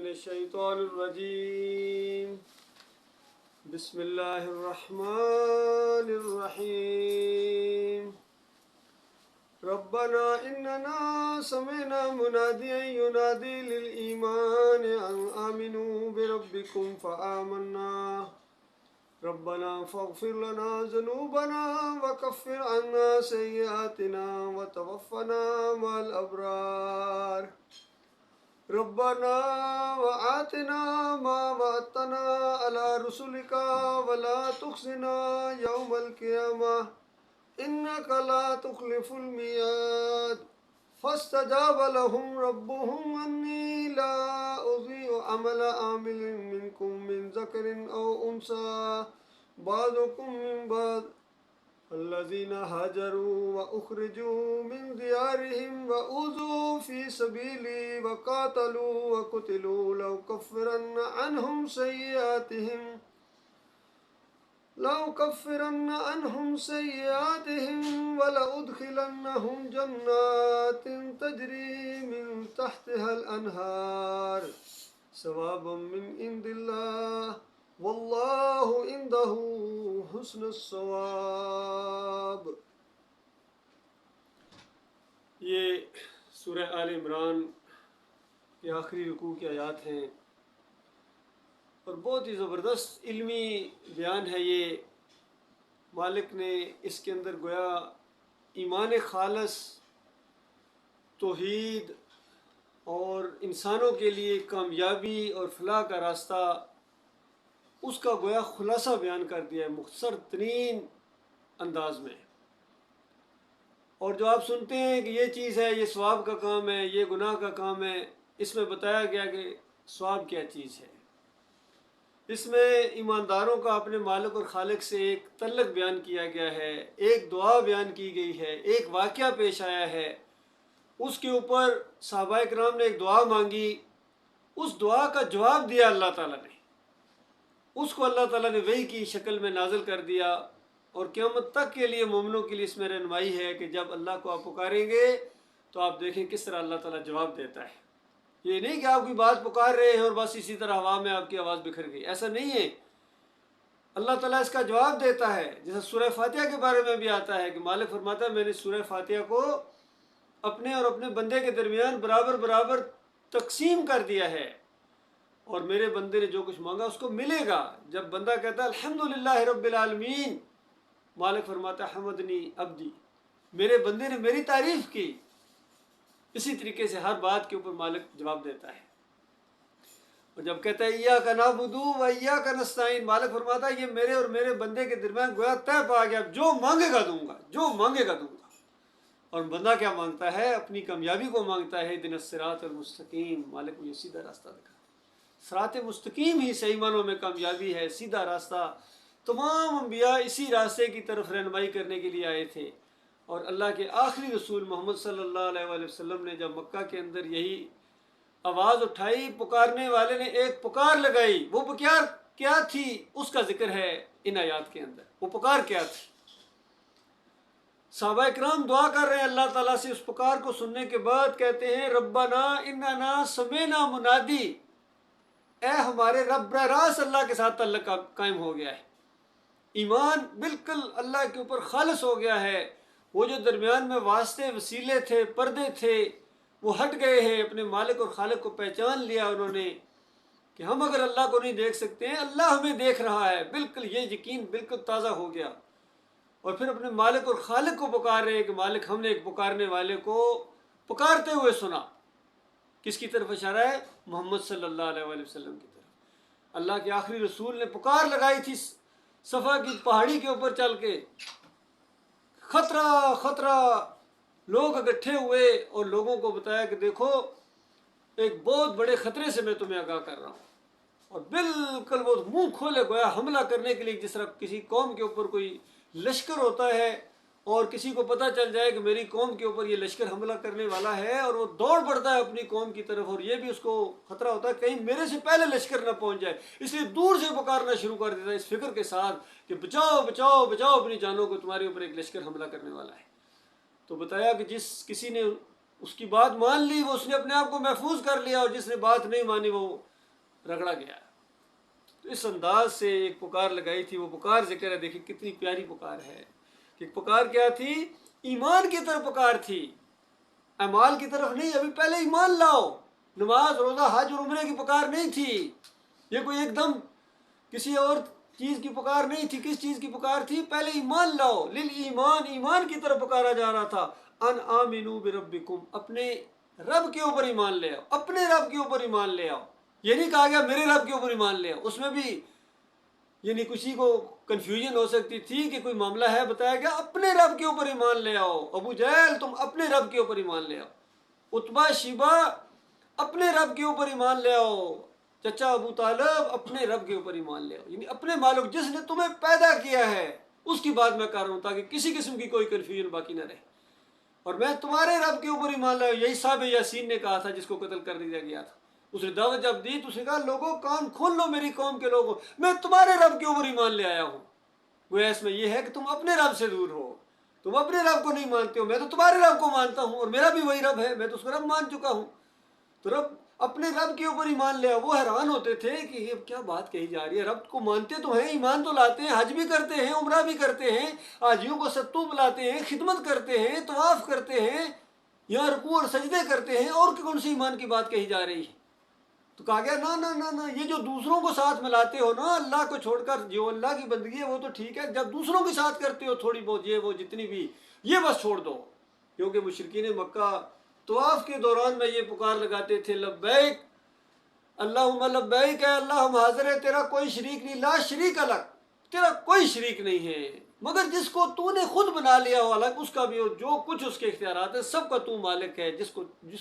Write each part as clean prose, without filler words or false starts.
الشیطان الرجیم بسم اللہ الرحمن الرحیم ربنا اننا سمعنا منادیا ینادی للایمان ان آمنوا بربکم فآمنا ربنا فاغفر لنا ذنوبنا وكفر عنا سيئاتنا وتوفنا مع الأبرار ربنا وآتنا ما وعدتنا على رسلك ولا تخزنا يوم القيامة إنك لا تخلف الميعاد فاستجاب لهم ربهم أني لا أضيع عمل عامل منكم من ذكر أو أنثى بعضكم من بعض الذين هاجروا وأخرجوا من ديارهم وأوذوا في سبيلي وقاتلوا وقتلوا لأكفرن عنهم سيئاتهم ولأدخلنهم جنات تجري من تحتها الأنهار ثوابا من عند الله واللہ عنده حسن الثواب۔ یہ سورہ آل عمران کے آخری رکوع کی آیات ہیں اور بہت ہی زبردست علمی بیان ہے یہ۔ مالک نے اس کے اندر گویا ایمان خالص، توحید اور انسانوں کے لیے کامیابی اور فلاح کا راستہ، اس کا گویا خلاصہ بیان کر دیا ہے مختصر ترین انداز میں۔ اور جو آپ سنتے ہیں کہ یہ چیز ہے، یہ ثواب کا کام ہے، یہ گناہ کا کام ہے، اس میں بتایا گیا کہ ثواب کیا چیز ہے۔ اس میں ایمانداروں کا اپنے مالک اور خالق سے ایک تعلق بیان کیا گیا ہے، ایک دعا بیان کی گئی ہے، ایک واقعہ پیش آیا ہے، اس کے اوپر صحابہ کرام نے ایک دعا مانگی، اس دعا کا جواب دیا اللہ تعالیٰ نے، اس کو اللہ تعالیٰ نے وحی کی شکل میں نازل کر دیا۔ اور قیامت تک کے لیے مومنوں کے لیے اس میں رہنمائی ہے کہ جب اللہ کو آپ پکاریں گے تو آپ دیکھیں کس طرح اللہ تعالیٰ جواب دیتا ہے۔ یہ نہیں کہ آپ کوئی بات پکار رہے ہیں اور بس اسی طرح ہوا میں آپ کی آواز بکھر گئی، ایسا نہیں ہے۔ اللہ تعالیٰ اس کا جواب دیتا ہے، جیسا سورہ فاتحہ کے بارے میں بھی آتا ہے کہ مالک فرماتا ہے میں نے سورہ فاتحہ کو اپنے اور اپنے بندے کے درمیان برابر برابر تقسیم کر دیا ہے، اور میرے بندے نے جو کچھ مانگا اس کو ملے گا۔ جب بندہ کہتا ہے الحمدللہ رب العالمین، مالک فرماتا ہے حمدنی عبدی، میرے بندے نے میری تعریف کی۔ اسی طریقے سے ہر بات کے اوپر مالک جواب دیتا ہے۔ اور جب کہتا ہے ایاک نعبد و ایاک نستعین، مالک فرماتا ہے یہ میرے اور میرے بندے کے درمیان گویا طے پا گیا، جو مانگے گا دوں گا، جو مانگے گا دوں گا۔ اور بندہ کیا مانگتا ہے؟ اپنی کامیابی کو مانگتا ہے۔ اہدنا الصراط المستقیم، مالک مجھے سیدھا راستہ دکھا۔ صراط مستقیم ہی صحیح معنوں میں کامیابی ہے، سیدھا راستہ۔ تمام انبیاء اسی راستے کی طرف رہنمائی کرنے کے لیے آئے تھے، اور اللہ کے آخری رسول محمد صلی اللہ علیہ وآلہ وسلم نے جب مکہ کے اندر یہی آواز اٹھائی، پکارنے والے نے ایک پکار لگائی، وہ پکار کیا تھی اس کا ذکر ہے ان آیات کے اندر۔ وہ پکار کیا تھی؟ صحابہ اکرام دعا کر رہے ہیں اللہ تعالیٰ سے، اس پکار کو سننے کے بعد کہتے ہیں ربنا اننا سمعنا منادی، اے ہمارے رب، براہ راست اللہ کے ساتھ تعلق قائم ہو گیا ہے، ایمان بالکل اللہ کے اوپر خالص ہو گیا ہے۔ وہ جو درمیان میں واسطے، وسیلے تھے، پردے تھے، وہ ہٹ گئے ہیں۔ اپنے مالک اور خالق کو پہچان لیا انہوں نے کہ ہم اگر اللہ کو نہیں دیکھ سکتے ہیں، اللہ ہمیں دیکھ رہا ہے، بالکل یہ یقین بالکل تازہ ہو گیا۔ اور پھر اپنے مالک اور خالق کو پکار رہے ہیں کہ مالک ہم نے ایک پکارنے والے کو پکارتے ہوئے سنا۔ کس کی طرف اشارہ ہے؟ محمد صلی اللہ علیہ وآلہ وسلم کی طرف۔ اللہ کے آخری رسول نے پکار لگائی تھی صفا کی پہاڑی کے اوپر چل کے، خطرہ خطرہ، لوگ اکٹھے ہوئے اور لوگوں کو بتایا کہ دیکھو ایک بہت بڑے خطرے سے میں تمہیں آگاہ کر رہا ہوں۔ اور بالکل وہ منہ کھولے گویا حملہ کرنے کے لیے، جس طرح کسی قوم کے اوپر کوئی لشکر ہوتا ہے اور کسی کو پتہ چل جائے کہ میری قوم کے اوپر یہ لشکر حملہ کرنے والا ہے، اور وہ دوڑ پڑتا ہے اپنی قوم کی طرف، اور یہ بھی اس کو خطرہ ہوتا ہے کہیں میرے سے پہلے لشکر نہ پہنچ جائے، اس لیے دور سے پکارنا شروع کر دیتا ہے اس فکر کے ساتھ کہ بچاؤ بچاؤ بچاؤ اپنی جانوں کو، تمہارے اوپر ایک لشکر حملہ کرنے والا ہے۔ تو بتایا کہ جس کسی نے اس کی بات مان لی وہ اس نے اپنے آپ کو محفوظ کر لیا، اور جس نے بات نہیں مانی وہ رگڑا گیا ہے۔ تو اس انداز سے ایک پکار لگائی تھی، وہ پکار ذکر ہے، دیکھیں کتنی پیاری پکار ہے کہ پکار کیا تھی؟ ایمان کی طرف پکار تھی، اعمال کی طرف نہیں۔ ابھی پہلے ایمان لاؤ، نماز روزہ حج اور عمرے کی پکار نہیں تھی، یہ کوئی ایک دم کسی اور چیز کی پکار نہیں تھی۔ کس چیز کی پکار تھی؟ پہلے ایمان لاؤ، للایمان، ایمان کی طرف پکارا جا رہا تھا۔ ان آمنو بربکم، اپنے رب کے اوپر ایمان لے آؤ، اپنے رب کے اوپر ایمان لے آؤ۔ یہ نہیں کہا گیا میرے رب کے اوپر ایمان لے آؤ، اس میں بھی یعنی کسی کو کنفیوژن ہو سکتی تھی کہ کوئی معاملہ ہے، بتایا گیا اپنے رب کے اوپر ایمان لے آؤ۔ ابو جہل تم اپنے رب کے اوپر ایمان لے آؤ، عتبہ شیبہ اپنے رب کے اوپر ایمان لے آؤ، چچا ابو طالب اپنے رب کے اوپر ایمان لے آؤ، یعنی اپنے مالک جس نے تمہیں پیدا کیا ہے اس کی بات میں کر رہا ہوں، تاکہ کسی قسم کی کوئی کنفیوژن باقی نہ رہے۔ اور میں تمہارے رب کے اوپر ایمان لاؤ، یہی صاحب یاسین نے کہا تھا جس کو قتل کر دیا گیا تھا۔ اس نے دعوت جب دی تو اس نے کہا لوگوں کان کھول لو میری قوم کے لوگوں، میں تمہارے رب کے اوپر ایمان لے آیا ہوں۔ گویا اس میں یہ ہے کہ تم اپنے رب سے دور ہو، تم اپنے رب کو نہیں مانتے ہو، میں تو تمہارے رب کو مانتا ہوں، اور میرا بھی وہی رب ہے، میں تو اس کو رب مان چکا ہوں۔ تو رب اپنے رب کے اوپر ایمان لے آؤ۔ وہ حیران ہوتے تھے کہ یہ کیا بات کہی جا رہی ہے، رب کو مانتے تو ہیں، ایمان تو لاتے ہیں، حج بھی کرتے ہیں، عمرہ بھی کرتے ہیں، حاجیوں کو ستو بلاتے ہیں، خدمت کرتے ہیں، طواف کرتے ہیں، یہاں رکوع اور سجدے کرتے ہیں، اور کون سی ایمان کی بات کہی جا رہی ہے؟ تو کہا گیا نا نا نا نا، یہ جو دوسروں کو ساتھ ملاتے ہو نا اللہ کو چھوڑ کر، جو اللہ کی بندگی ہے وہ تو ٹھیک ہے، جب دوسروں کے ساتھ کرتے ہو تھوڑی بہت یہ وہ جتنی بھی، یہ بس چھوڑ دو۔ کیونکہ مشرکین مکہ طواف کے دوران میں یہ پکار لگاتے تھے لبیک اللہم لبیک، اے اللہ ہم حاضر ہے، تیرا کوئی شریک نہیں، لا شریک الگ، تیرا کوئی شریک نہیں ہے، مگر جس کو تو نے خود بنا لیا ہو الگ، اس کا بھی ہو، جو کچھ اس کے اختیارات ہیں سب کا تو مالک ہے، جس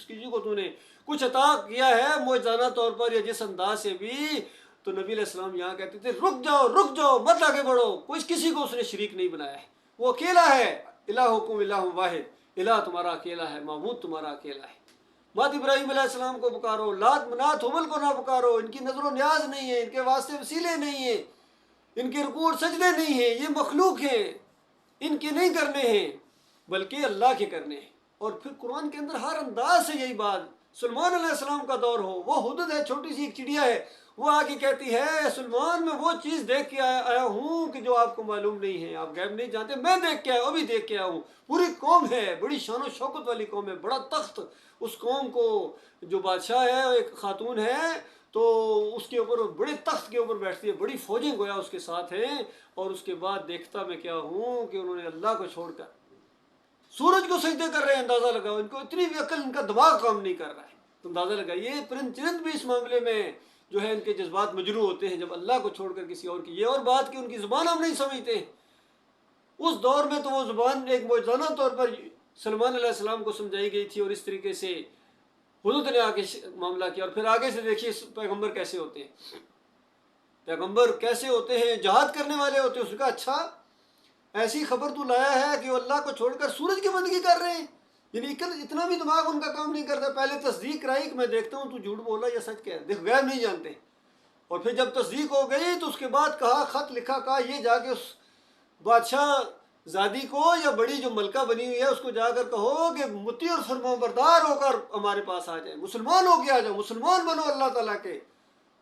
کسی کو تو نے کچھ عطا کیا ہے معجزانہ طور پر یا جس انداز سے بھی، تو نبی علیہ السلام یہاں کہتے تھے رک جاؤ رک جاؤ، مت آگے بڑھو، کسی کو اس نے شریک نہیں بنایا ہے، وہ اکیلا ہے، الہکم الہ واحد، الہ تمہارا اکیلا ہے، معبود تمہارا اکیلا ہے۔ مات ابراہیم علیہ السلام کو پکارو، لات منات حبل کو نہ پکارو، ان کی نظر و نیاز نہیں ہے، ان کے واسطے وسیلے نہیں ہیں، ان کے رکوع اور سجدے نہیں ہیں، یہ مخلوق ہیں، ان کے نہیں کرنے ہیں بلکہ اللہ کے کرنے ہیں۔ اور پھر قرآن کے اندر ہر انداز سے یہی بات، سلمان علیہ السلام کا دور ہو، وہ حدد ہے، چھوٹی سی ایک چڑیا ہے، وہ آ کے کہتی ہے سلمان میں وہ چیز دیکھ کے آیا ہوں کہ جو آپ کو معلوم نہیں ہے، آپ غیب نہیں جانتے، میں دیکھ کے آیا ہوں، ابھی دیکھ کے آیا ہوں۔ پوری قوم ہے، بڑی شان و شوکت والی قوم ہے، بڑا تخت، اس قوم کو جو بادشاہ ہے ایک خاتون ہے، تو اس کے اوپر بڑے تخت کے اوپر بیٹھتی ہے، بڑی فوجیں گویا اس کے ساتھ ہیں، اور اس کے بعد دیکھتا میں کیا ہوں کہ انہوں نے اللہ کو چھوڑ کر سورج کو سجدے کر رہے ہیں۔ اندازہ لگاؤ، ان کو اتنی بھی عقل، ان کا دماغ کام نہیں کر رہا ہے۔ تو اندازہ لگائیے پرند چرند بھی اس معاملے میں جو ہے ان کے جذبات مجروح ہوتے ہیں جب اللہ کو چھوڑ کر کسی اور کی، یہ اور بات کہ ان کی زبان ہم نہیں سمجھتے ہیں، اس دور میں تو وہ زبان ایک معجزانہ طور پر سلمان علیہ السلام کو سمجھائی گئی تھی، اور اس طریقے سے حضرت نے آگے معاملہ کیا۔ اور پھر آگے سے دیکھیے پیغمبر کیسے ہوتے ہیں، پیغمبر کیسے ہوتے ہیں، جہاد کرنے والے ہوتے ہیں۔ اس نے کہا اچھا ایسی خبر تو لایا ہے کہ وہ اللہ کو چھوڑ کر سورج کی بندگی کر رہے ہیں، یعنی اتنا بھی دماغ ان کا کام نہیں کرتا۔ پہلے تصدیق کرائی کہ میں دیکھتا ہوں تو جھوٹ بولا یا سچ کہہ رہا ہے، دیکھ غیب نہیں جانتے، اور پھر جب تصدیق ہو گئی تو اس کے بعد کہا، خط لکھا، کہا یہ جا کے اس بادشاہ زادی کو یا بڑی جو ملکہ بنی ہوئی ہے اس کو جا کر کہو کہ مطیع اور فرمانبردار ہو کر ہمارے پاس آ جائے، مسلمان ہو کے آ جاؤ، مسلمان بنو اللہ تعالیٰ کے،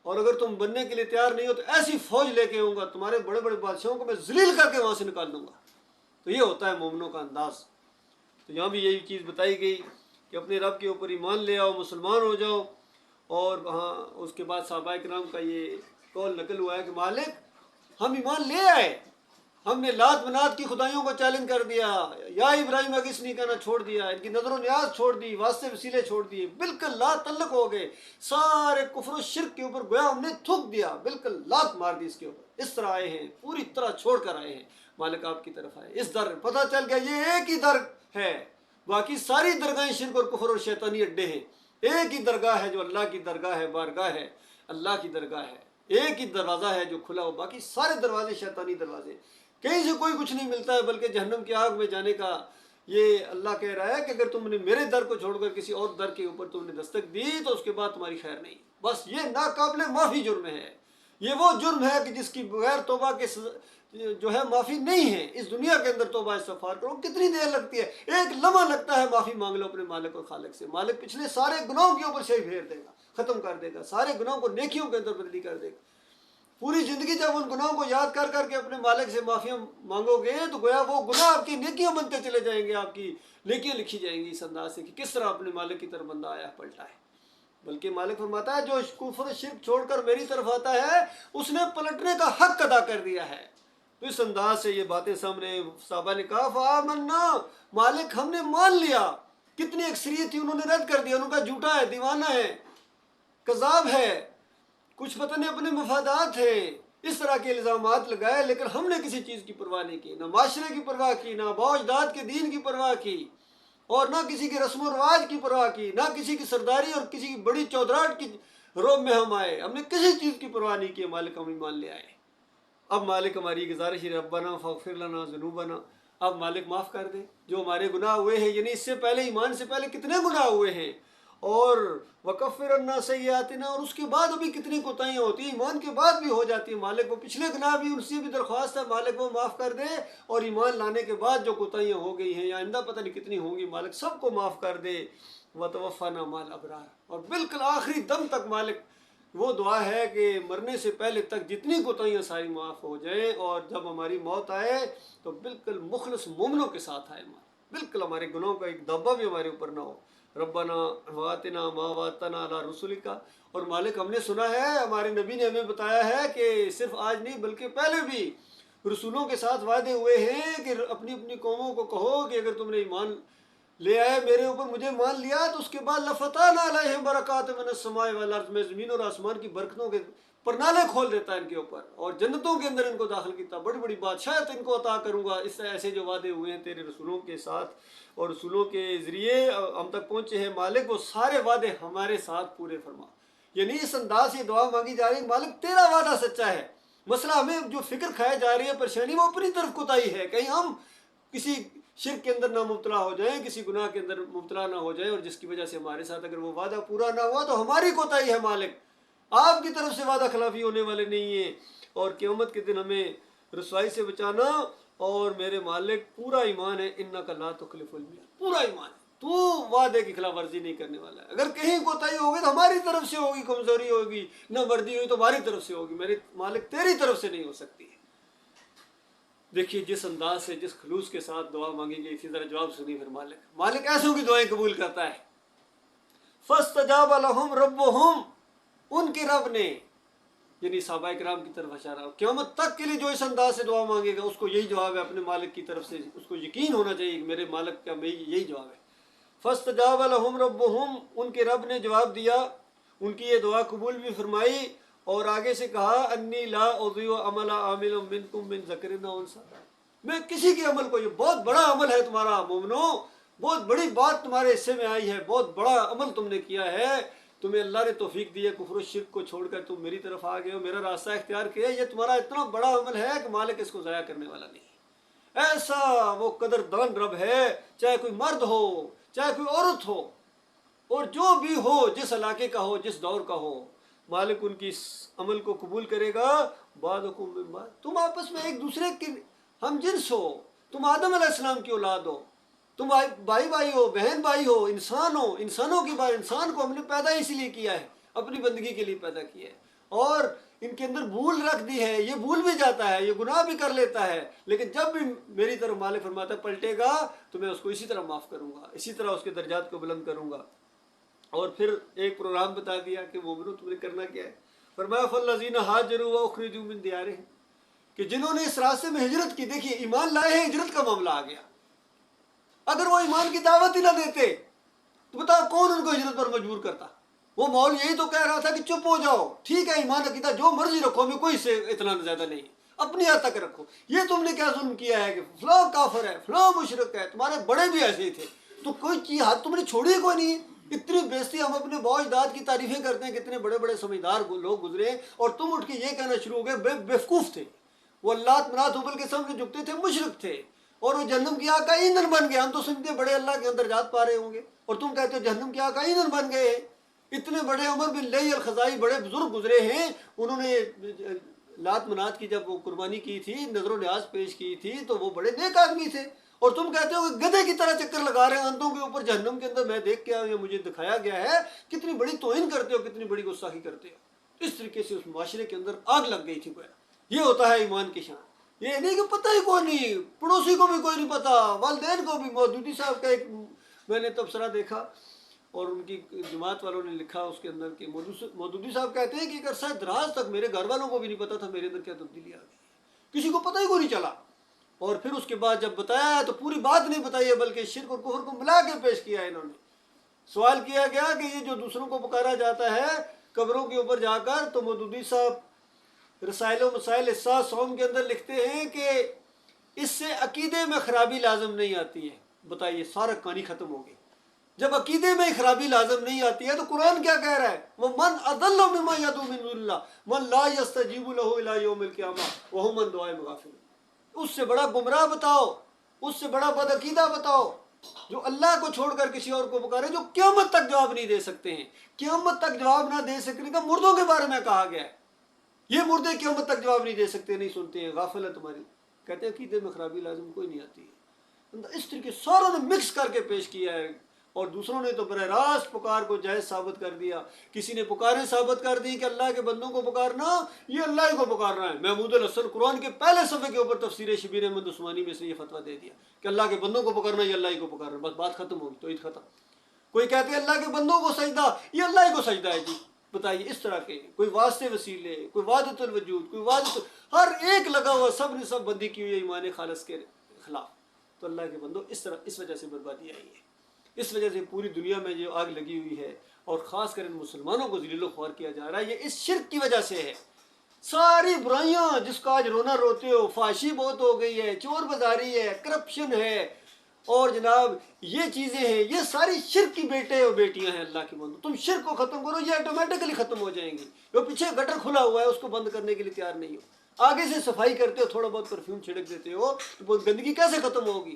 اور اگر تم بننے کے لیے تیار نہیں ہو تو ایسی فوج لے کے آؤں گا، تمہارے بڑے بڑے بادشاہوں کو میں ذلیل کر کے وہاں سے نکال دوں گا۔ تو یہ ہوتا ہے مومنوں کا انداز۔ تو یہاں بھی یہی چیز بتائی گئی کہ اپنے رب کے اوپر ایمان لے آؤ، مسلمان ہو جاؤ۔ اور وہاں اس کے بعد صحابہ کرام کا یہ قول نقل ہوا ہے کہ مالک ہم ایمان لے آئے، ہم نے لات منات کی خدائیوں کو چیلنج کر دیا، یا ابراہیم اگسنی کہنا چھوڑ دیا، ان کی نظر و نیاز چھوڑ دی، واسطے وسیلے چھوڑ دیے، بالکل لا تعلق ہو گئے، سارے کفر و شرک کے اوپر گویا ہم نے تھوک دیا، بالکل لات مار دی اس کے اوپر، اس طرح آئے ہیں، پوری طرح چھوڑ کر آئے ہیں، مالک آپ کی طرف آئے۔ اس در پتہ چل گیا یہ ایک ہی در ہے، باقی ساری درگاہیں شرک اور کفر اور شیطانی اڈے ہیں، ایک ہی درگاہ ہے جو اللہ کی درگاہ ہے، بارگاہ ہے، اللہ کی درگاہ ہے، ایک ہی دروازہ ہے جو کھلا ہو، باقی سارے دروازے شیطانی دروازے، کہیں سے کوئی کچھ نہیں ملتا ہے، بلکہ جہنم کی آگ میں جانے کا یہ اللہ کہہ رہا ہے کہ اگر تم نے میرے در کو چھوڑ کر کسی اور در کے اوپر تم نے دستک دی تو اس کے بعد تمہاری خیر نہیں، بس یہ ناقابل معافی جرم ہے، یہ وہ جرم ہے کہ جس کی بغیر توبہ کے جو ہے معافی نہیں ہے. اس دنیا کے اندر توبہ استغفار کرو. کتنی دیر لگتی ہے؟ ایک لمحہ لگتا ہے معافی مانگ لو اپنے مالک اور خالق سے. مالک پچھلے سارے گناہوں کے اوپر شے پھیر دے گا، ختم کر دے گا، سارے گناہوں کو نیکیوں کے اندر بدلی کر دے گا. پوری زندگی جب ان گناہوں کو یاد کر کر کے اپنے مالک سے معافیاں مانگو گے تو گویا وہ گناہ آپ کی نیکیاں بنتے چلے جائیں گے، آپ کی نیکیاں لکھی جائیں گی اس انداز سے کہ کس طرح اپنے مالک کی طرف بندہ آیا پلٹا ہے. بلکہ مالک فرماتا ہے جو کفر شرک چھوڑ کر میری طرف آتا ہے اس نے پلٹنے کا حق ادا کر دیا ہے. تو اس انداز سے یہ باتیں سامنے صحابہ نے کہا فآمنا، مالک ہم نے مان لیا. کتنی اکثریت تھی، انہوں نے رد کر دیا، انہوں کا جھوٹا ہے، دیوانہ ہے، کذاب ہے، کچھ پتہ نہیں اپنے مفادات ہیں، اس طرح کے الزامات لگائے. لیکن ہم نے کسی چیز کی پرواہ نہیں کی، نہ معاشرے کی پرواہ کی، نہ آباء و اجداد کے دین کی پرواہ کی، اور نہ کسی کی رسم و رواج کی پرواہ کی، نہ کسی کی سرداری اور کسی کی بڑی چودراہٹ کی روب میں ہم آئے. ہم نے کسی چیز کی پرواہ نہیں کی. مالک ہم ایمان لے آئے. اب مالک ہماری گزارش ہے ربنا فاغفر لنا ذنوبنا، اب مالک معاف کر دے جو ہمارے گناہ ہوئے ہیں. یعنی اس سے پہلے، ایمان سے پہلے کتنے گناہ ہوئے ہیں، اور وکفر عنا سیئاتنا، اور اس کے بعد ابھی کتنی کوتاہیاں ہوتی ہیں، ایمان کے بعد بھی ہو جاتی ہیں. مالک وہ پچھلے گناہ بھی ان سے بھی درخواست ہے مالک وہ معاف کر دے، اور ایمان لانے کے بعد جو کوتاہیاں ہو گئی ہیں یا آئندہ پتہ نہیں کتنی ہوں گی، مالک سب کو معاف کر دے. وتوفنا مع الابرار، اور بالکل آخری دم تک مالک وہ دعا ہے کہ مرنے سے پہلے تک جتنی کوتاہیاں ساری معاف ہو جائیں، اور جب ہماری موت آئے تو بالکل مخلص مومنوں کے ساتھ آئے. بالکل ہمارے گناہوں کا ایک دبا بھی ہمارے اوپر نہ ہو. ربنا واتنا ما وعدتنا علی رسولک، اور مالک ہم نے سنا ہے، ہمارے نبی نے ہمیں بتایا ہے کہ صرف آج نہیں بلکہ پہلے بھی رسولوں کے ساتھ وعدے ہوئے ہیں کہ اپنی اپنی قوموں کو کہو کہ اگر تم نے ایمان لے آئے میرے اوپر، مجھے مان لیا، تو اس کے بعد لفتحنا علیہم برکات من السماء والارض، میں زمین اور آسمان کی برکتوں کے پرنالے کھول دیتا ہے ان کے اوپر، اور جنتوں کے اندر ان کو داخل کیتا، بڑی بڑی بادشاہت ان کو عطا کروں گا. اس طرح ایسے جو وعدے ہوئے ہیں تیرے رسولوں کے ساتھ اور رسولوں کے ذریعے ہم تک پہنچے ہیں، مالک وہ سارے وعدے ہمارے ساتھ پورے فرما. یعنی اس انداز سے دعا مانگی جا رہی ہے، مالک تیرا وعدہ سچا ہے. مسئلہ ہمیں جو فکر کھائی جا رہی ہے، پریشانی، وہ اپنی طرف کوتاہی ہے، کہیں ہم کسی شرک کے اندر نہ مبتلا ہو جائیں، کسی گناہ کے اندر مبتلا نہ ہو جائیں، اور جس کی وجہ سے ہمارے ساتھ اگر وہ وعدہ پورا نہ ہوا تو ہماری کوتاہی ہے. مالک آپ کی طرف سے وعدہ خلافی ہونے والے نہیں ہیں، اور قیامت کے دن ہمیں رسوائی سے بچانا. اور میرے مالک پورا ایمان ہے، انک لا تخلف المیعاد، پورا ایمان ہے، تو وعدے کی خلاف ورزی نہیں کرنے والا ہے. اگر کہیں کوتاہی ہوگی تو ہماری طرف سے ہوگی، کمزوری ہوگی، نہ مردی ہوئی تو ہماری طرف سے ہوگی، میرے مالک تیری طرف سے نہیں ہو سکتی. دیکھیے جس انداز سے، جس خلوص کے ساتھ دعا مانگی گئی، اسی طرح جواب سنی. پھر مالک ایسوں کی دعائیں قبول کرتا ہے. فاستجاب لهم ربهم، ان کے رب نے، یعنی صحابہ کرام کی طرف اشارہ. قیامت تک کے لیے جو اس انداز سے دعا مانگے گا اس کو یہی جواب ہے اپنے مالک کی طرف سے، اس کو یقین ہونا چاہیے کہ میرے مالک کا یہی جواب ہے. فاستجاب لهم ربهم، ان کے رب نے جواب دیا، ان کی یہ دعا قبول بھی فرمائی. اور آگے سے کہا انی لا اضیع عمل عامل منکم من ذکر او انثی، میں کسی کے عمل کو، یہ بہت بڑا عمل ہے تمہارا مومنو، بہت بڑی بات تمہارے حصے میں آئی ہے، بہت بڑا عمل تم نے کیا ہے، تمہیں اللہ نے توفیق دی ہے، کفر و شرک کو چھوڑ کر تم میری طرف آ گئے ہو، میرا راستہ اختیار کیا. یہ تمہارا اتنا بڑا عمل ہے کہ مالک اس کو ضائع کرنے والا نہیں. ایسا وہ قدردان رب ہے، چاہے کوئی مرد ہو، چاہے کوئی عورت ہو، اور جو بھی ہو، جس علاقے کا ہو، جس دور کا ہو، مالک ان کی اس عمل کو قبول کرے گا. بعضکم من بعض، تم آپس میں ایک دوسرے کے ہم جنس ہو، تم آدم علیہ السلام کی اولاد ہو، تم بھائی بھائی ہو، بہن بھائی ہو، انسان ہو، انسانوں کی بات. انسان کو ہم نے پیدا اسی لیے کیا ہے، اپنی بندگی کے لیے پیدا کیا ہے، اور ان کے اندر بھول رکھ دی ہے، یہ بھول بھی جاتا ہے، یہ گناہ بھی کر لیتا ہے، لیکن جب بھی میری طرف مالک فرماتا ہے پلٹے گا تو میں اس کو اسی طرح معاف کروں گا، اسی طرح اس کے درجات کو بلند کروں گا. اور پھر ایک پروگرام بتا دیا کہ مومنو تم نے کرنا کیا ہے. فرمایا فالذین ہاجروا واخرجوا من دیارہم، کہ جنہوں نے اس راستے میں ہجرت کی. دیکھیے ایمان لائے ہیں، ہجرت کا معاملہ آ گیا. اگر وہ ایمان کی دعوت ہی نہ دیتے تو بتاؤ کون ان کو ہجرت پر مجبور کرتا. وہ مول یہی تو کہہ رہا تھا کہ چپ ہو جاؤ، ٹھیک ہے ایمان عقیدہ جو مرضی رکھو، ہمیں کوئی سے اتنا زیادہ نہیں، اپنی حد تک رکھو. یہ تم نے کیا ظلم کیا ہے کہ فلاں کافر ہے، فلاں مشرک ہے، تمہارے بڑے بھی ایسے ہی تھے، تو کوئی چیز حد تم نے چھوڑی کوئی نہیں. اتنی بیزتی، ہم اپنے باء اجداد کی تعریفیں کرتے ہیں، کتنے بڑے بڑے سمجھدار لوگ گزرے، اور تم اٹھ کے یہ کہنا شروع ہو گئے بیوقوف تھے، وہ اللہ منات حبل کے سامنے جھکتے تھے، مشرک تھے، اور وہ جہنم کی آگ کا ایندھن بن گئے. ہم تو سنتے بڑے اللہ کے اندر جات پا رہے ہوں گے، اور تم کہتے ہو جہنم کی آگ کا ایندھن بن گئے. اتنے بڑے عمر بن لئی الخزائی بڑے بزرگ گزرے ہیں، انہوں نے لات منات کی جب وہ قربانی کی تھی، نظر و نیاز پیش کی تھی، تو وہ بڑے نیک آدمی تھے، اور تم کہتے ہو کہ گدھے کی طرح چکر لگا رہے ہیں اندھوں کے اوپر جہنم کے اندر، میں دیکھ کے آیا، مجھے دکھایا گیا ہے، کتنی بڑی توہین کرتے ہو، کتنی بڑی گستاخی کرتے ہو۔ اس طریقے سے اس معاشرے کے اندر آگ لگ گئی تھی گویا۔ یہ ہوتا ہے ایمان کی شان، یہ نہیں کہ پتہ ہی کوئی نہیں، پڑوسی کو بھی کوئی نہیں پتا، والدین کو بھی۔ مودودی صاحب کا ایک میں نے تبصرہ دیکھا، اور ان کی جماعت والوں نے لکھا اس کے اندر کہ مودودی صاحب کہتے ہیں کہ ایک عرصہ دراز تک میرے گھر والوں کو بھی نہیں پتا تھا میرے اندر کیا تبدیلی آ گئی، کسی کو پتہ ہی کوئی نہیں چلا، اور پھر اس کے بعد جب بتایا تو پوری بات نہیں بتائی ہے، بلکہ شرک اور کفر کو ملا کے پیش کیا ہے انہوں نے۔ سوال کیا گیا کہ یہ جو دوسروں کو پکارا جاتا ہے قبروں کے اوپر جا کر، تو مودودی صاحب رسائل و مسائل احساس سوم کے اندر لکھتے ہیں کہ اس سے عقیدے میں خرابی لازم نہیں آتی ہے۔ بتائیے، سارا کہانی ختم ہو گئی۔ جب عقیدے میں خرابی لازم نہیں آتی ہے تو قرآن کیا کہہ رہا ہے؟ وَمَنْ أَضَلُّ مِمَّنْ يَدْعُو مِن دُونِ اللَّهِ مَنْ لَا يَسْتَجِيبُ لَهُ إِلَىٰ يَوْمِ الْقِيَامَةِ وَهُمْ عَنْ دُعَائِهِمْ غَافِلُونَ۔ اس سے بڑا گمراہ بتاؤ، اس سے بڑا بدعقیدہ بتاؤ جو اللہ کو چھوڑ کر کسی اور کو پکارے، جو قیامت تک جواب نہیں دے سکتے ہیں۔ قیامت تک جواب نہ دے سکنے کا مردوں کے بارے میں کہا گیا ہے، یہ مردے قیامت تک جواب نہیں دے سکتے، نہیں سنتے ہیں، غافل ہے تمہاری۔ کہتے ہیں عقیدے میں خرابی لازم کوئی نہیں آتی ہے۔ اس طریقے ساروں نے مکس کر کے پیش کیا ہے، اور دوسروں نے تو براہ راست پکار کو جائز ثابت کر دیا۔ کسی نے پکاریں ثابت کر دی کہ اللہ کے بندوں کو پکارنا یہ اللہ ہی کو پکارنا ہے۔ محمود الحسن قرآن کے پہلے صفحے کے اوپر تفسیر شبیر احمد عثمانی میں سے یہ فتویٰ دے دیا کہ اللہ کے بندوں کو پکارنا یہ اللہ ہی کو پکارنا، بس بات ختم ہوگی، توحید ختم۔ کوئی کہتے ہیں اللہ کے بندوں کو سجدہ، یہ اللہ ہی کو سجدہ ہے جی۔ بتائیے، اس طرح کے کوئی واسطے وسیلے، کوئی وحدت الوجود، کوئی ہر ایک لگا ہوا، سب نے سب بندی کی ہوئی ہے ایمان خالص کے خلاف۔ تو اللہ کے بندوں اس وجہ سے بربادی آئی ہے، اس وجہ سے پوری دنیا میں جو آگ لگی ہوئی ہے، اور خاص کر ان مسلمانوں کو ذلیل و خوار کیا جا رہا ہے، یہ اس شرک کی وجہ سے ہے۔ ساری برائیاں جس کا آج رونا روتے ہو، فحاشی بہت ہو گئی ہے، چور بازاری ہے، کرپشن ہے، اور جناب یہ چیزیں ہیں، یہ ساری شرک کی بیٹے اور بیٹیاں ہیں اللہ کے بندو۔ تم شرک کو ختم کرو، یہ آٹومیٹکلی ختم ہو جائیں گی۔ جو پیچھے گٹر کھلا ہوا ہے اس کو بند کرنے کے لیے تیار نہیں ہو، آگے سے صفائی کرتے ہو، تھوڑا بہت پرفیوم چھڑک دیتے ہو، تو گندگی کیسے ختم ہوگی؟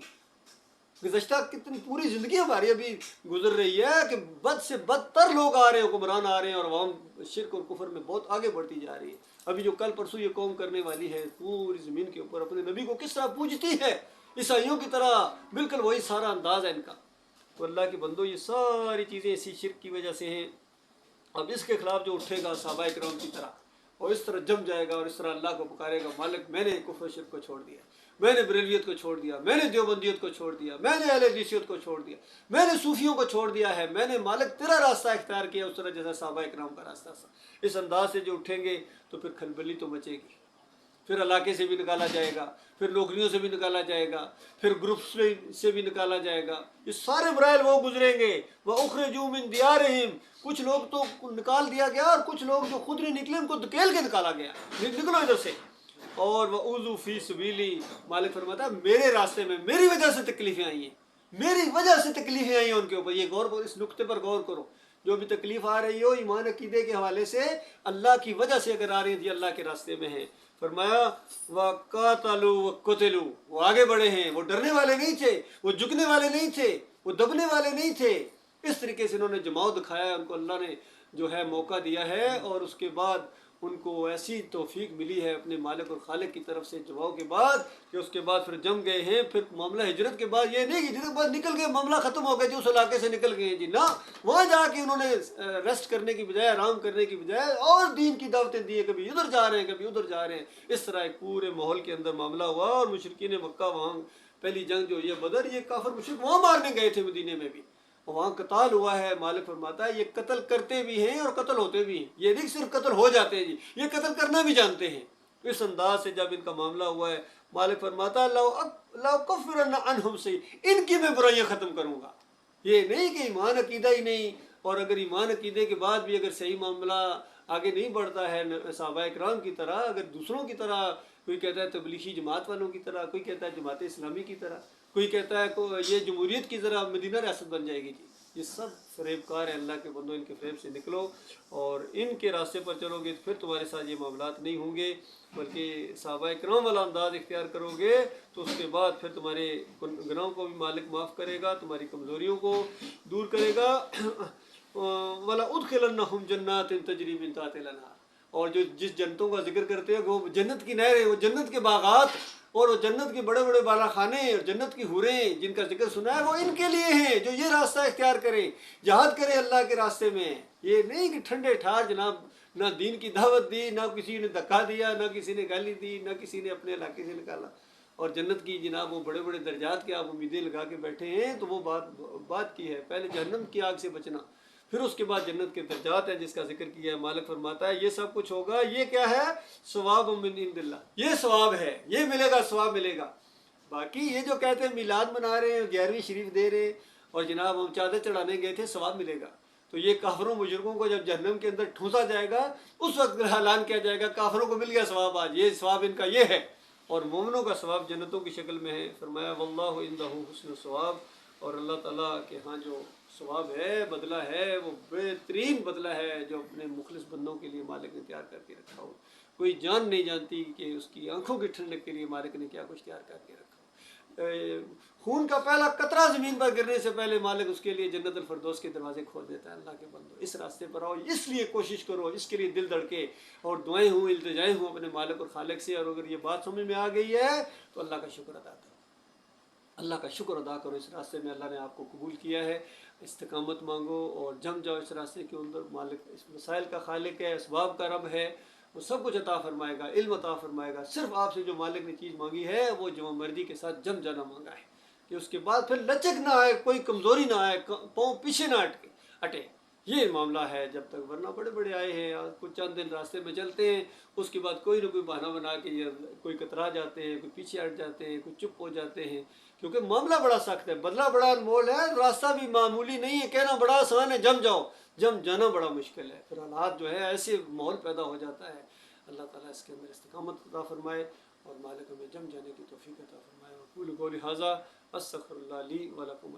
گزشتہ کتنی پوری زندگی ہماری ابھی گزر رہی ہے کہ بد سے بدتر لوگ آ رہے ہیں، حکمران آ رہے ہیں، اور عوام شرک اور کفر میں بہت آگے بڑھتی جا رہی ہے۔ ابھی جو کل پرسوں یہ قوم کرنے والی ہے، پوری زمین کے اوپر اپنے نبی کو کس طرح پوجتی ہے، عیسائیوں کی طرح، بالکل وہی سارا انداز ہے ان کا۔ تو اللہ کے بندو، یہ ساری چیزیں اسی شرک کی وجہ سے ہیں۔ اب اس کے خلاف جو اٹھے گا صحابہ کرام کی طرح، اور اس طرح جم جائے گا، اور اس طرح اللہ کو پکارے گا، مالک میں نے کفر و شرک کو چھوڑ دیا، میں نے بریلویت کو چھوڑ دیا، میں نے دیوبندیت کو چھوڑ دیا، میں نے اہل حدیثیت کو چھوڑ دیا، میں نے صوفیوں کو چھوڑ دیا ہے، میں نے مالک تیرا راستہ اختیار کیا، اس طرح جیسا صحابہ کرام کا راستہ تھا۔ اس انداز سے جو اٹھیں گے تو پھر کھلبلی تو مچے گی، پھر علاقے سے بھی نکالا جائے گا، پھر نوکریوں سے بھی نکالا جائے گا، پھر گروپس سے بھی نکالا جائے گا۔ یہ سارے برائل وہ گزریں گے۔ وَأُخْرِجُوا مِن دِيَارِهِمْ، کچھ لوگ تو نکال دیا گیا، اور کچھ لوگ جو خود نہیں نکلے ان کو دھکیل کے نکالا گیا، نکلو ادھر سے۔ اور وَأُوذُوا فِي سَبِيلِي، مالک فرماتا ہے میرے راستے میں میری وجہ سے تکلیفیں آئی ہیں، میری وجہ سے تکلیفیں آئی ہیں ان کے اوپر۔ یہ غور کرو، اس نقطے پر غور کرو، جو بھی تکلیف آ رہی ہو ایمان عقیدے کے حوالے سے اللہ کی وجہ سے اگر آ رہی ہے، اللہ کے راستے میں ہے۔ فرمایا وَقَاتَلُوا وَقُتِلُوا، وہ آگے بڑھے ہیں، وہ ڈرنے والے نہیں تھے، وہ جھکنے والے نہیں تھے، وہ دبنے والے نہیں تھے۔ اس طریقے سے انہوں نے جماؤ دکھایا ہے، ان کو اللہ نے جو ہے موقع دیا ہے، اور اس کے بعد ان کو ایسی توفیق ملی ہے اپنے مالک اور خالق کی طرف سے جماؤ کے بعد، کہ اس کے بعد پھر جم گئے ہیں۔ پھر معاملہ ہجرت کے بعد یہ نہیں کہ ہجرت کے بعد نکل گئے، معاملہ ختم ہو گیا جی، اس علاقے سے نکل گئے ہیں جی، نہ، وہاں جا کے انہوں نے ریسٹ کرنے کی بجائے، آرام کرنے کی بجائے اور دین کی دعوتیں دی ہیں، کبھی ادھر جا رہے ہیں، کبھی ادھر جا رہے ہیں۔ اس طرح ایک پورے ماحول کے اندر معاملہ ہوا، اور مشرکین مکہ وہاں پہلی جنگ جو یہ بدر، یہ کافر مشرک وہاں مارنے گئے تھے مدینے میں بھی، وہاں قتال ہوا ہے۔ مالک فرماتا ہے یہ قتل کرتے بھی ہیں اور قتل ہوتے بھی ہیں، یہ نہیں صرف قتل ہو جاتے ہیں جی، یہ قتل کرنا بھی جانتے ہیں۔ اس انداز سے جب ان کا معاملہ ہوا ہے، مالک فرماتا ہے لَأُكَفِّرَنَّ عَنْهُمْ سَيِّئَاتِهِمْ، ان کی میں برائیاں ختم کروں گا۔ یہ نہیں کہ ایمان عقیدہ ہی نہیں، اور اگر ایمان عقیدے کے بعد بھی اگر صحیح معاملہ آگے نہیں بڑھتا ہے صحابہ کرام کی طرح، اگر دوسروں کی طرح، کوئی کہتا ہے تبلیغی جماعت والوں کی طرح، کوئی کہتا ہے جماعت اسلامی کی طرح، کوئی کہتا ہے یہ جمہوریت کی ذرا مدینہ ریاست بن جائے گی جی، یہ سب فریب کار ہے۔ اللہ کے بندوں، ان کے فریب سے نکلو، اور ان کے راستے پر چلو گے، پھر تمہارے ساتھ یہ معاملات نہیں ہوں گے، بلکہ صحابہ کرام والا انداز اختیار کرو گے تو اس کے بعد پھر تمہارے گناہوں کو بھی مالک معاف کرے گا، تمہاری کمزوریوں کو دور کرے گا، ولا ادخلنہم جنات تجری من تحتہا الانہار، اور جو جس جنتوں کا ذکر کرتے ہیں وہ جنت کی نہریں، وہ جنت کے باغات اور وہ جنت کے بڑے بڑے بالا خانے اور جنت کی حوریں جن کا ذکر سنا ہے، وہ ان کے لیے ہیں جو یہ راستہ اختیار کریں، جہاد کریں اللہ کے راستے میں۔ یہ نہیں کہ ٹھنڈے ٹھار جناب نہ دین کی دعوت دی، نہ کسی نے دھکا دیا، نہ کسی نے گالی دی، نہ کسی نے اپنے علاقے سے نکالا، اور جنت کی جناب وہ بڑے بڑے درجات کے آپ امیدیں لگا کے بیٹھے ہیں، تو وہ بات کی ہے پہلے جہنم کی آگ سے بچنا، پھر اس کے بعد جنت کے درجات ہیں جس کا ذکر کیا ہے۔ مالک فرماتا ہے یہ سب کچھ ہوگا، یہ کیا ہے؟ ثواب من عند اللہ، یہ ثواب ہے، یہ ملے گا، ثواب ملے گا۔ باقی یہ جو کہتے ہیں میلاد منا رہے ہیں، 11ویں شریف دے رہے ہیں، اور جناب ہم چادر چڑھانے گئے تھے ثواب ملے گا، تو یہ کافروں مشرکوں کو جب جہنم کے اندر ٹھونسا جائے گا اس وقت اعلان کیا جائے گا کافروں کو مل گیا ثواب، آج یہ ثواب ان کا یہ ہے، اور مومنوں کا ثواب جنتوں کی شکل میں ہے۔ فرمایا واللہ عندہ حسن الثواب، اور اللہ تعالیٰ کے ہاں جو ثواب ہے، بدلہ ہے، وہ بہترین بدلہ ہے جو اپنے مخلص بندوں کے لیے مالک نے تیار کر کے رکھا ہو۔ کوئی جان نہیں جانتی کہ اس کی آنکھوں کی ٹھنڈک کے لیے مالک نے کیا کچھ تیار کر کے رکھا ہو۔ خون کا پہلا قطرہ زمین پر گرنے سے پہلے مالک اس کے لیے جنت الفردوس کے دروازے کھول دیتا ہے۔ اللہ کے بندو اس راستے پر آؤ، اس لیے کوشش کرو، اس کے لیے دل دھڑکے اور دعائیں ہوں، التجائیں ہوں اپنے مالک اور خالق سے، اور اگر یہ بات سمجھ میں آ گئی ہے تو اللہ کا شکر ادا کرو، اللہ کا شکر ادا کرو، اس راستے میں اللہ نے آپ کو قبول کیا ہے، استقامت مانگو اور جم جاؤ اس راستے کے اندر۔ مالک اس مسائل کا خالق ہے، اسباب کا رب ہے، وہ سب کچھ عطا فرمائے گا، علم عطا فرمائے گا۔ صرف آپ سے جو مالک نے چیز مانگی ہے وہ جو مرضی کے ساتھ جم جانا مانگا ہے، کہ اس کے بعد پھر لچک نہ آئے، کوئی کمزوری نہ آئے، پاؤں پیچھے نہ اٹے، یہ معاملہ ہے جب تک۔ ورنہ بڑے بڑے آئے ہیں، کچھ چند دن راستے میں چلتے ہیں، اس کے بعد کوئی نہ کوئی بہانہ بنا کے یہ کوئی کترا جاتے ہیں، کوئی پیچھے ہٹ جاتے ہیں، کوئی چپ ہو جاتے ہیں، کیونکہ معاملہ بڑا سخت ہے، بدلہ بڑا انمول ہے، راستہ بھی معمولی نہیں ہے، کہنا بڑا آسان ہے جم جاؤ، جم جانا بڑا مشکل ہے۔ پھر حالات جو ہے ایسے ماحول پیدا ہو جاتا ہے۔ اللہ تعالیٰ اس کے اندر استقامت عطا فرمائے اور مالک ہمیں جم جانے کی توفیق عطا فرمائے۔ وقول قولی ھذا استغفر اللہ لی ولکم۔